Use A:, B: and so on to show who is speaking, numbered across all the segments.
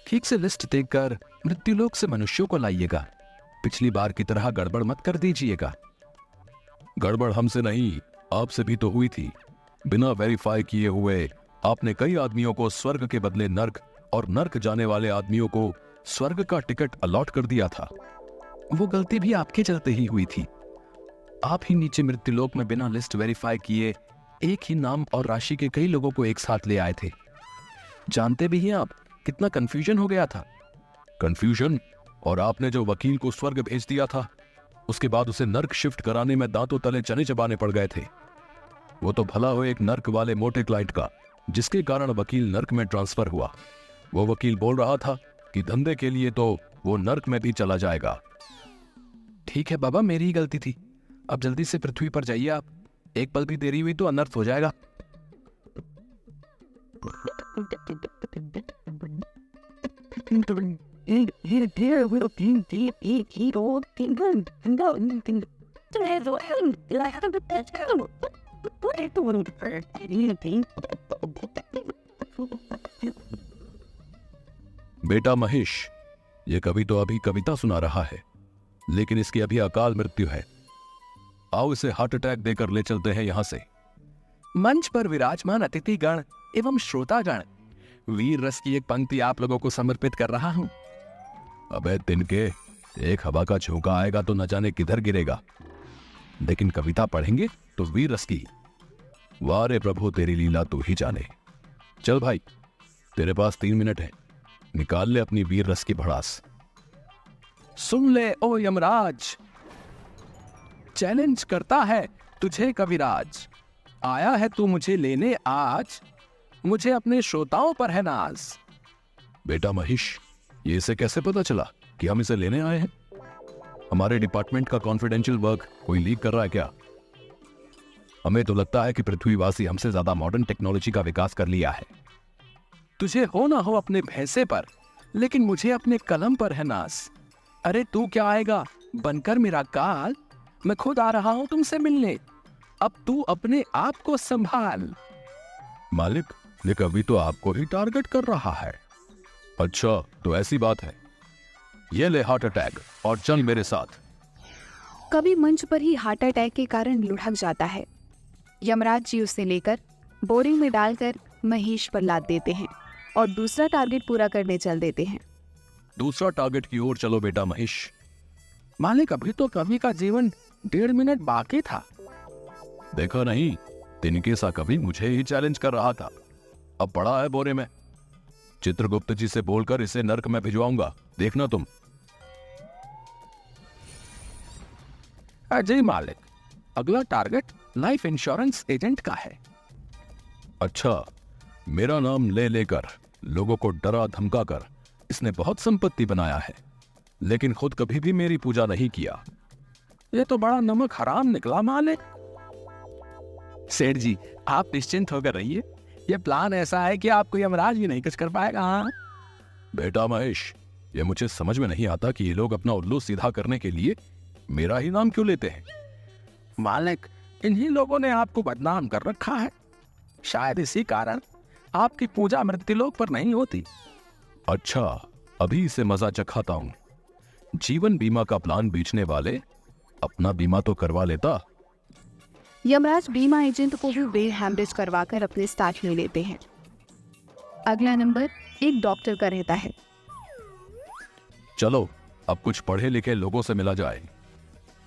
A: ठीक से लिस्ट देखकर मृत्युलोक से मनुष्यों को लाइएगा। पिछली बार की तरह गड़बड़ मत कर दीजिएगा।
B: गड़बड़ हमसे नहीं, आपसे भी तो हुई थी। बिना वेरीफाई किए हुए आपने कई आदमियों को स्वर्ग के बदले नर्क और नर्क जाने वाले आदमियों को स्वर्ग का टिकट अलॉट कर दिया था।
A: वो गलती भी आपके चलते ही हुई थी। आप ही नीचे मृत्युलोक में बिना लिस्ट वेरीफाई किए एक ही नाम और राशि के कई लोगों को एक साथ ले आए थे। जानते भी हैं आप कितना कंफ्यूजन हो गया था।
B: कंफ्यूजन? और आपने जो वकील को स्वर्ग भेज दिया था, उसके बाद उसे नर्क शिफ्ट कराने में दांतों तले चने चबाने पड़ गए थे। वो तो भला हो एक नर्क वाले मोटे क्लाइंट का, जिसके कारण वकील नर्क में ट्रांसफर हुआ। वो वकील बोल रहा था कि धंधे के लिए तो वो नर्क में भी चला जाएगा।
A: ठीक है बाबा, मेरी ही गलती थी। अब जल्दी से पृथ्वी पर जाइए आप। एक पल भी देरी हुई तो अनर्थ हो जाएगा।
B: बेटा महेश, ये कवि तो अभी कविता सुना रहा है, लेकिन इसकी अभी अकाल मृत्यु है। आओ इसे हार्ट अटैक देकर ले चलते हैं यहां से।
A: मंच पर विराजमान अतिथिगण एवं श्रोतागण, वीर रस की एक पंक्ति आप लोगों को समर्पित कर रहा हूं।
B: अबे तिनके, एक हवा का झोंका आएगा तो न जाने किधर गिरेगा, लेकिन कविता पढ़ेंगे तो वीर रस की। वाह रे प्रभु, तेरी लीला तू ही जाने। चल भाई, तेरे पास 3 मिनट है, निकाल ले अपनी वीर रस की भड़ास।
A: सुन ले ओ यमराज, चैलेंज करता है तुझे कविराज। आया है तू मुझे लेने आज, मुझे अपने श्रोताओं पर है नाज।
B: बेटा महेश, ये इसे कैसे पता चला कि हम इसे लेने आए हैं? हमारे डिपार्टमेंट का कॉन्फिडेंशियल वर्क कोई लीक कर रहा है क्या? हमें तो लगता है कि पृथ्वीवासी हमसे ज्यादा मॉडर्न टेक्नोलॉजी का विकास कर लिया है।
A: तुझे हो ना हो अपने भैंसे पर, लेकिन मुझे अपने कलम पर है नाज। अरे तू क्या आएगा बनकर मेरा काल, मैं खुद आ रहा हूं तुमसे मिलने। अब तू अपने आप को संभाल।
B: मालिक, ये कवि तो आपको ही टारगेट कर रहा है। अच्छा तो ऐसी बात है, ये ले हार्ट अटैक और चल मेरे साथ।
C: कवि मंच पर ही हार्ट अटैक के कारण लुढ़क जाता है। यमराज जी उसे लेकर बोरिंग में डालकर महेश पर लाद देते हैं और दूसरा टारगेट पूरा करने चल देते हैं।
B: दूसरा टारगेट की ओर चलो बेटा महेश।
A: मालिक, अभी तो कवि का जीवन 1.5 मिनट बाकी था।
B: देखा नहीं, तिनके सा कवि मुझे ही चैलेंज कर रहा था। अब पड़ा है बोरे में। चित्रगुप्त जी से बोलकर इसे नर्क में भिजवाऊंगा, देखना तुम।
A: अजय मालिक, अगला टारगेट लाइफ इंश्योरेंस एजेंट का है।
B: अच्छा, मेरा नाम ले लेकर लोगों को डरा धमका कर इसने बहुत संपत्ति बनाया है, लेकिन खुद कभी भी मेरी पूजा नहीं किया।
A: ये तो बड़ा नमक हराम निकला मालिक। सेठ जी, आप निश्चिंत होकर रहिए। ये प्लान ऐसा है कि आपको यमराज भी नहीं कुछ कर पाएगा। हाँ
B: बेटा महेश, ये मुझे समझ में नहीं आता कि ये लोग अपना उल्लू सीधा करने के लिए मेरा ही नाम क्यों लेते हैं।
A: मालिक, इन्हीं लोगों ने आपको बदनाम कर रखा है। शायद इसी कारण आपकी पूजा मृत्युलोक पर नहीं होती।
B: अच्छा, अभी इसे मजा चखाता हूं। जीवन बीमा का प्लान बेचने वाले अपना बीमा तो करवा लेता।
C: यमराज बीमा एजेंट को भी ब्रेन हैमरेज करवाकर अपने साथ ले लेते हैं। अगला नंबर एक डॉक्टर का रहता है।
B: चलो अब कुछ पढ़े लिखे लोगों से मिला जाए।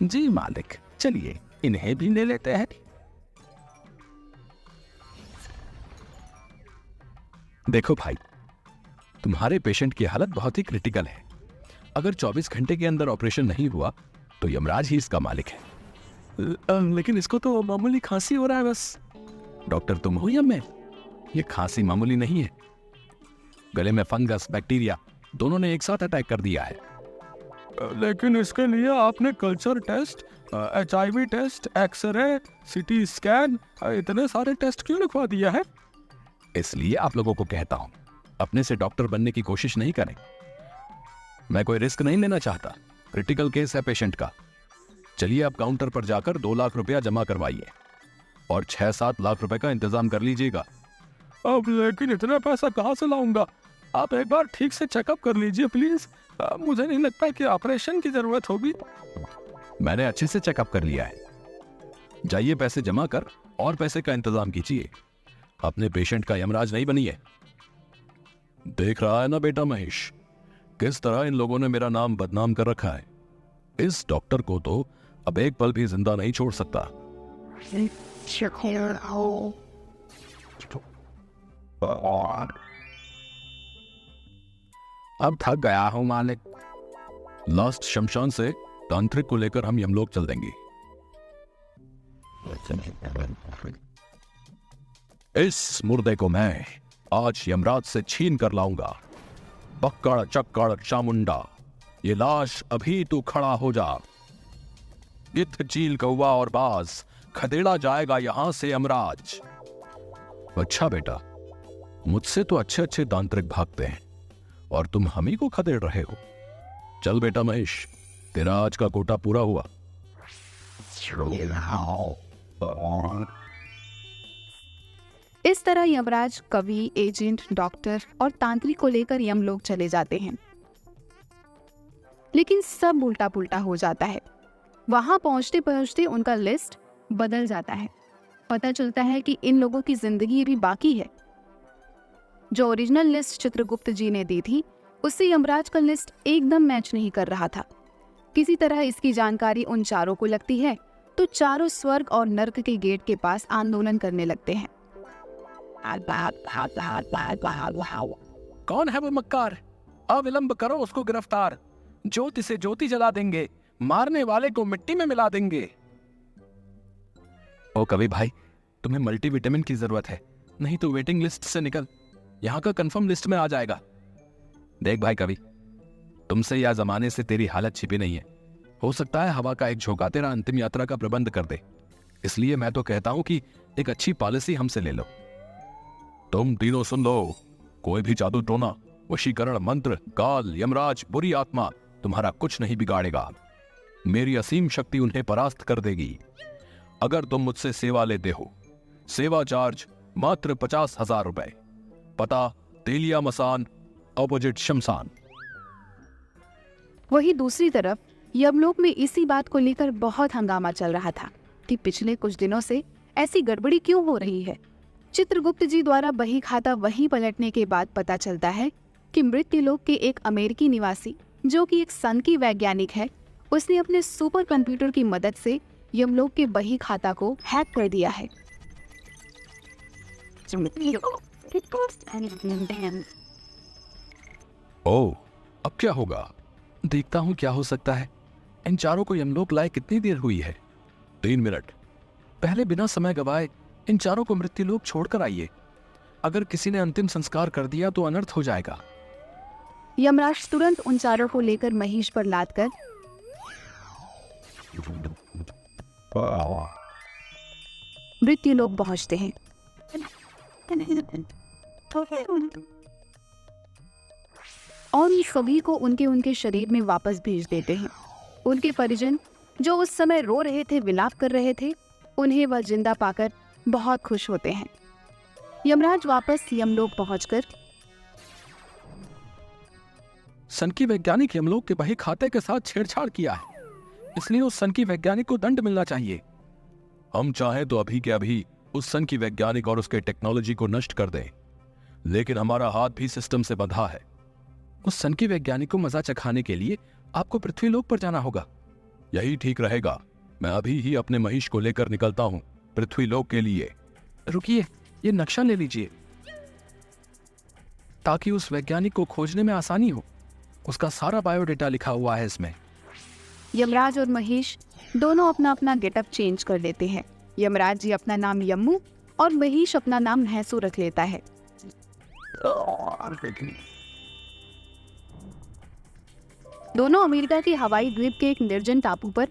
A: जी मालिक, चलिए इन्हें भी ले लेते हैं। देखो भाई, तुम्हारे पेशेंट की हालत बहुत ही क्रिटिकल है। अगर 24 घंटे के अंदर ऑपरेशन नहीं हुआ तो यमराज ही इसका मालिक है। लेकिन इसको तो मामूली खांसी हो रहा है बस। डॉक्टर तुम हो या मैं? ये खांसी मामूली नहीं है। गले में फंगस, बैक्टीरिया दोनों ने एक साथ अटैक कर दिया है।
D: लेकिन इसके लिए आपने culture test, HIV test, X ray, CT scan, इतने सारे टेस्ट क्यों लिखवा दिया है?
A: इसलिए आप लोगों को कहता हूं, अपने से डॉक्टर बनने की कोशिश नहीं करें। मैं कोई रिस्क नहीं लेना चाहता। क्रिटिकल केस है पेशेंट का। चलिए आप काउंटर पर जाकर 2 लाख रुपया जमा करवाइए।
B: और 6-7 लाख रुपए का इंतजाम कर लीजिएगा।
D: अब लेकिन इतना पैसा कहाँ से लाऊंगा? आप एक बार ठीक से चेकअप कर लीजिए प्लीज। मुझे नहीं लगता कि ऑपरेशन की जरूरत होगी।
B: मैंने अच्छे से चेकअप कर लिया है। जाइए पैसे जमा कर और पैसे का इंतजाम कीजिए। अपने पेशेंट का यमराज नहीं बनिए। देख रहा है ना बेटा महेश, किस तरह इन लोगों ने मेरा नाम बदनाम कर रखा है। इस डॉक्टर को तो अब एक पल भी जिंदा नहीं छोड़ सकता।
A: अब थक गया हूं मालिक।
B: लास्ट शमशान से तांत्रिक को लेकर हम यमलोक चल देंगे। इस मुर्दे को मैं आज यमराज से छीन कर लाऊंगा। बक्कड़ चक्कड़ चामुंडा, ये लाश अभी तू खड़ा हो जा। गिद्ध चील कौवा और बाज, खदेड़ा जाएगा यहां से यमराज। अच्छा बेटा, मुझसे तो अच्छे अच्छे तांत्रिक भागते हैं और तुम हम ही को खदेड़ रहे हो। चल बेटा महेश, तेरा आज का कोटा पूरा हुआ।
C: इस तरह यमराज कवि, एजेंट, डॉक्टर और तांत्रिक को लेकर यमलोक चले जाते हैं। लेकिन सब उल्टा पुल्टा हो जाता है। वहां पहुंचते पहुंचते उनका लिस्ट बदल जाता है। पता चलता है कि इन लोगों की जिंदगी अभी बाकी है। जो ओरिजिनल लिस्ट चित्रगुप्त जी ने दी थी, उससे यमराज का लिस्ट एकदम मैच नहीं कर रहा था। किसी तरह इसकी जानकारी उन चारों को लगती है तो चारों स्वर्ग और नर्क के गेट के पास आंदोलन करने लगते हैं।
A: कौन है वो मक्कार? अविलंब करो उसको गिरफ्तार। ज्योति से ज्योति जला देंगे, मारने वाले को मिट्टी में मिला देंगे। ओ कवि भाई, तुम्हें मल्टीविटामिन की जरूरत है, नहीं तो वेटिंग लिस्ट से निकल, यहां का कंफर्म लिस्ट में आ जाएगा। देख भाई कवि, तुमसे या जमाने से तेरी हालत छिपी नहीं है। हो सकता है हवा का एक झोंका तेरा अंतिम यात्रा का प्रबंध कर दे। इसलिए मैं तो कहता हूं कि एक अच्छी पॉलिसी हमसे ले लो।
B: तुम तीनों सुन लो, कोई भी जादू टोना, वशीकरण मंत्र, काल, यमराज, बुरी आत्मा तुम्हारा कुछ नहीं बिगाड़ेगा। मेरी असीम शक्ति उन्हें परास्त कर देगी। अगर तुम मुझसे सेवा लेते हो, सेवा चार्ज मात्र 50,000 रुपए। पता तेलिया मसान, ऑपोजिट शमशान।
C: वही दूसरी तरफ यमलोक में इसी बात को लेकर बहुत हंगामा चल रहा था कि पिछले कुछ दिनों से ऐसी गड़बड़ी क्यों हो रही है। चित्रगुप्त जी द्वारा बही खाता वहीं पलटने के बाद पता चलता है कि मृत्युलोक के एक अमेरिकी निवासी, जो कि एक सन की वैज्ञानिक है, उसने अपने सुपर कंप्यूटर की मदद से यमलोक के बही खाता को हैक कर दिया है।
B: ओ, अब क्या होगा?
A: देखता हूं क्या हो सकता है। इन चारों को यमलोक लाए कितनी देर हुई है?
B: 3 मिनट।
A: पहले बिना समय गवाए इन चारों को मृत्युलोक छोड़कर आइए। अगर किसी ने अंतिम संस्कार कर दिया तो अनर्थ हो जाएगा।
C: यमराज तुरंत उन चारों को लेकर महेश पर लाद कर मृत्युलोक पहुंचते हैं। और उन सभी को उनके उनके शरीर में वापस भेज देते हैं। उनके परिजन, जो उस समय रो रहे थे, विलाप कर रहे थे, उन्हें वह जिंदा पाकर बहुत खुश होते हैं। यमराज वापस यमलोक पहुंचकर
A: सन की वैज्ञानिक यमलोक के बही खाते के साथ छेड़छाड़ किया है, इसलिए उस सन की वैज्ञानिक को दंड मिलना चाहिए।
B: हम चाहें तो अभी के अभी उस सन की वैज्ञानिक और उसके टेक्नोलॉजी को नष्ट कर दें, लेकिन हमारा हाथ भी सिस्टम से बंधा है।
A: उस सन की वैज्ञानिक को मजा चखाने के लिए आपको पृथ्वीलोक पर जाना होगा।
B: यही ठीक रहेगा। मैं अभी ही अपने महीष को लेकर निकलता हूं पृथ्वीलोक के लिए।
A: रुकिए, ये नक्शा ले लीजिए ताकि उस वैज्ञानिक को खोजने में आसानी हो। उसका सारा बायोडेटा लिखा हुआ है इसमें।
C: यमराज और महेश दोनों अपना अपना गेटअप चेंज कर लेते हैं। यमराज जी अपना नाम यम्मू और महेश अपना नाम महसू रख लेता है। दोनों अमेरिका के हवाई द्वीप के एक निर्जन टापू पर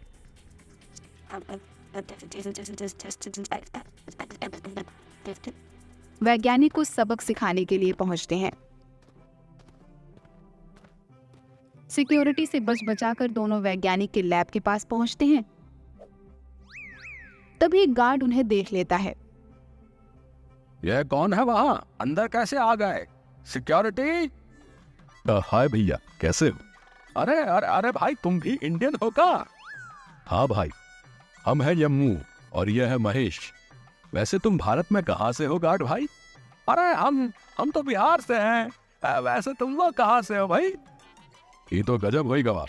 C: वैज्ञानिक को सबक सिखाने के लिए पहुंचते हैं। सिक्योरिटी से बच बचाकर दोनों वैज्ञानिक के लैब के पास पहुंचते हैं। तभी एक गार्ड उन्हें देख लेता है।
B: यह कौन है वहां? अंदर कैसे आ गए? सिक्योरिटी!
A: हाय भैया, कैसे हो?
B: अरे अरे अरे भाई, तुम भी इंडियन हो का?
A: हाँ भाई, हम हैं यम्मू और यह है महेश। वैसे तुम भारत में कहाँ से हो गार्ड भाई?
B: अरे हम तो बिहार से हैं। वैसे तुम लोग कहाँ से हो भाई?
A: ये तो गजब होई गवा,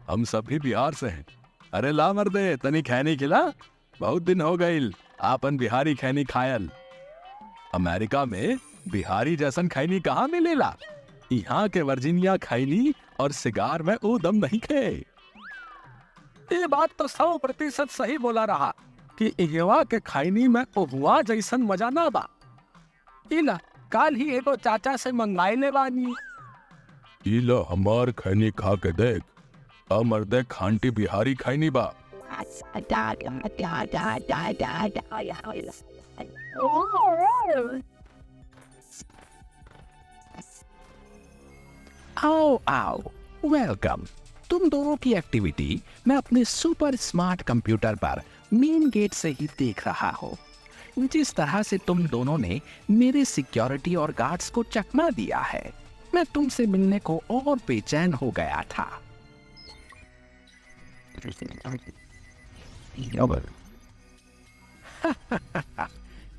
A: हम सब भी बिहार से हैं।
B: अरे ला मर्दे, तनी खैनी खिला। बहुत दिन हो गईल आपन बिहारी खैनी खायल। अमेरिका में बिहारी जैसन खैनी कहाँ मिलेला? यहाँ के वर्जीनिया खैनी और सिगार में वो दम नहीं खे। ये बात तो 100% सही बोला रहा कि यहाँ के खैनी में हुआ जैसन मजा ना बा। इला काल ही एगो चाचा से मंगाई ले बानी।
A: इला हमार खैनी खा के देख, मर्दे खांटी बिहारी खैनी बा।
B: आओ आओ, वेलकम। तुम दोनों की एक्टिविटी मैं अपने सुपर स्मार्ट कंप्यूटर पर मेन गेट से ही देख रहा हूँ। जिस तरह से तुम दोनों ने मेरे सिक्योरिटी और गार्ड्स को चकमा दिया है, मैं तुमसे मिलने को और बेचैन हो गया था।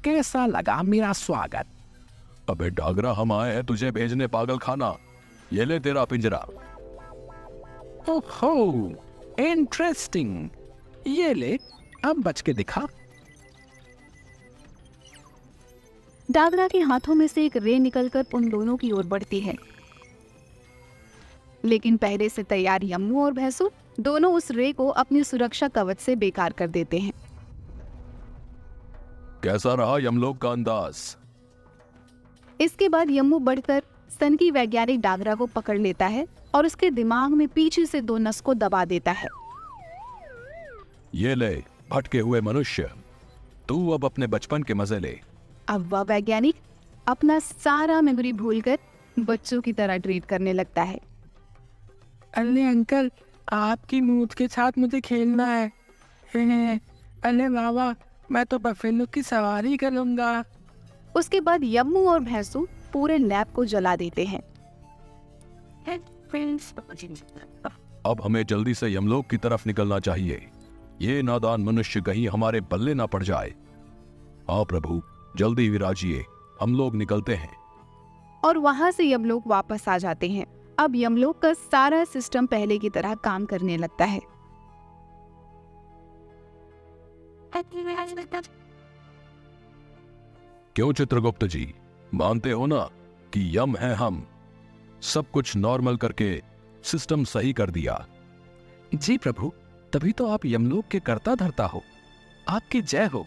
B: कैसा लगा मेरा स्वागत?
A: अबे डागरा, हम आए हैं तुझे भेजने पागल खाना। ये ले तेरा पिंजरा।
B: ओहो, इंटरेस्टिंग। ये ले, अब बच के दिखा।
C: डागरा के हाथों में से एक रे निकलकर उन दोनों की ओर बढ़ती है, लेकिन पहले से तैयार यम्मू और भैंसू दोनों उस रे को अपनी सुरक्षा कवच से बेकार कर देते हैं।
A: कैसा रहा यमलोक का अंदाज?
C: इसके बाद यम्मू बढ़कर सन की वैज्ञानिक डागरा को पकड़ लेता है और उसके दिमाग में पीछे से 2 नस को दबा देता है।
A: ये ले भटके हुए मनुष्य, तू अब अपने बचपन के मजे ले।
C: अब वह वैज्ञानिक अपना सारा मेमोरी भूलकर बच्चों की तरह ट्रीट करने लगता है।
D: अरे अंकल, आपकी मूत के साथ मुझे खेलना है। अरे बाबा, मैं तो बफेलो की सवारी करूंगा।
C: उसके बाद यम्मू और भैंसू पूरे लैब को जला देते हैं।
A: अब हमें जल्दी से यमलोक की तरफ निकलना चाहिए। ये नादान मनुष्य कहीं हमारे बल्ले ना पड़ जाए। हाँ प्रभु, जल्दी विराजिए, हम लोग निकलते हैं।
C: और वहां से यमलोक वापस आ जाते हैं। अब यमलोक का सारा सिस्टम पहले की तरह काम करने लगता है।
A: क्यों चित्रगुप्त जी, मानते हो ना कि यम है हम? सब कुछ नॉर्मल करके सिस्टम सही कर दिया।
B: जी प्रभु, तभी तो आप यमलोक के कर्ता धर्ता हो। आपकी जय हो।